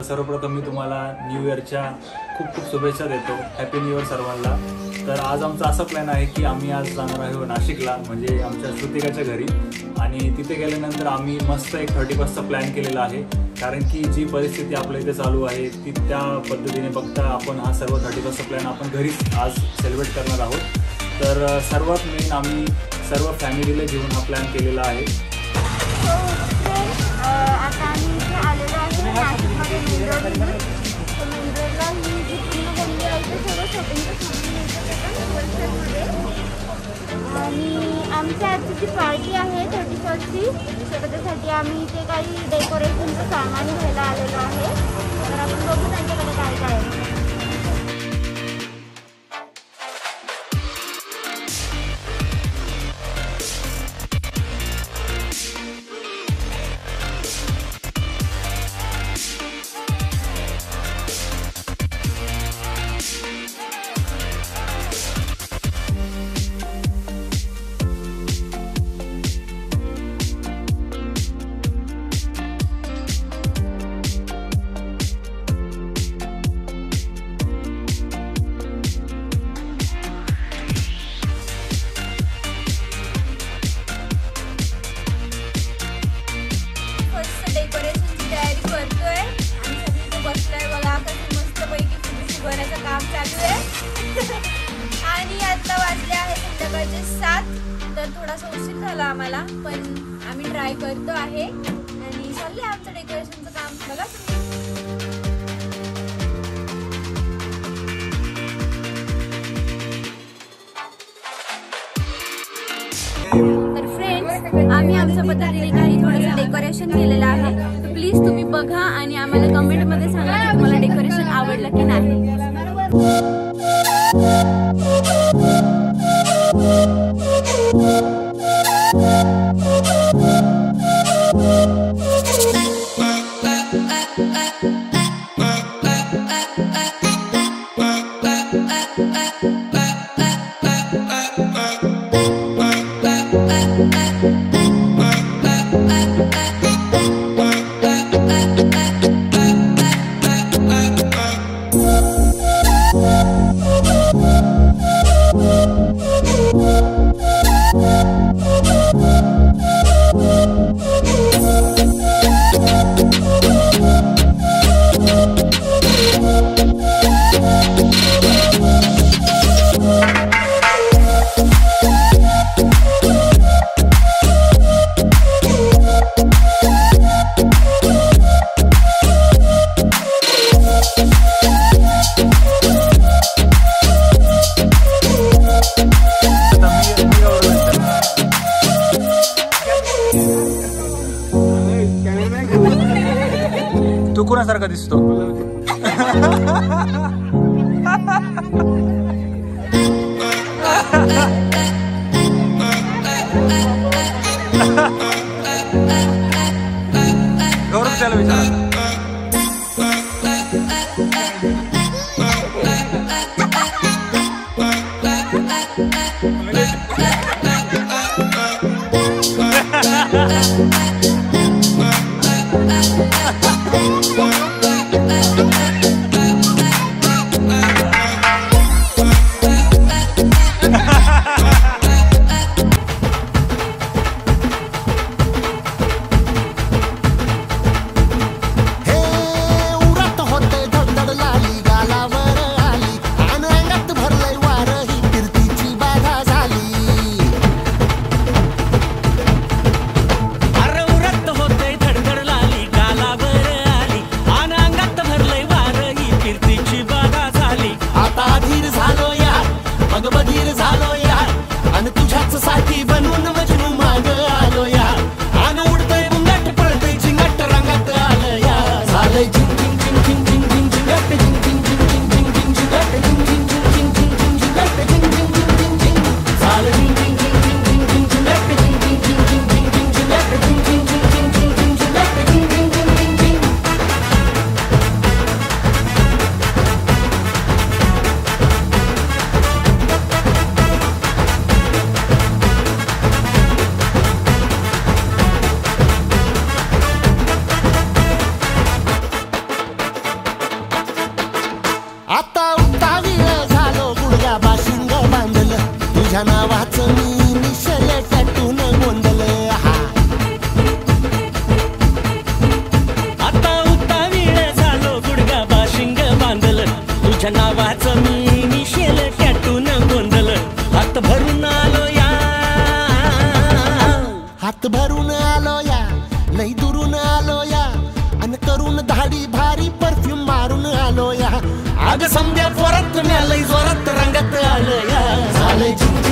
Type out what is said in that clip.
सर्वप्रथम मी तुम्हाला न्यू इयरच्या खूप खूप शुभेच्छा देतो. हॅपी न्यू इयर सर्वांना. तर आज आमचा असा प्लॅन आहे की आम्ही आज जाणार आहे नाशिकला, म्हणजे आमच्या श्रुतिकाच्या घरी. आणि तिथे गेल्यानंतर आम्ही मस्त एक 31चा प्लॅन केलेला आहे. कारण की जी परिस्थिती आपल्या इथे चालू आहे ती त्या पद्धतीने बघता आपण हा सर्व 31चा प्लॅन आपण घरीच आज सेलिब्रेट करणार आहोत. तर सर्वात मेन आम्ही सर्व फॅमिलीला घेऊन हा प्लॅन केलेला आहे. आता आम्ही इथे आलेलो आहे नाशिकमध्ये मेंढरला ही जी पूर्ण फॅमिली आहे ते सर्व शॉपिंगचं सामान होलसेलमध्ये. आणि आमच्या आजची जी पार्टी आहे 31ची, तर त्याच्यासाठी आम्ही इथे काही डेकोरेशनचं सामान घ्यायला आलेलो आहे. तर आपण बघू त्यांच्याकडे काय काय आहे. काम चालू आहे आणि आता वाजले आहे संध्याकाळचे 7. तर थोडासा उशीर झाला आम्हाला, पण आम्ही ट्राय करतो आहे आणि चालले आमचं डेकोरेशनचं काम. बघा तर फ्रेंड्स, आम्ही आमच्या पद्धतीने काही थोडंसं डेकोरेशन केलेलं आहे. तर प्लीज तुम्ही बघा आणि आम्हाला कमेंटमध्ये सांगा की तुम्हाला डेकोरेशन आवडलं की नाही. तू कोणासारखा दिसतो? गौरव त्याला विचारा. अग समद्या पोरात म्यालय जोरात रंगात आलं या झालं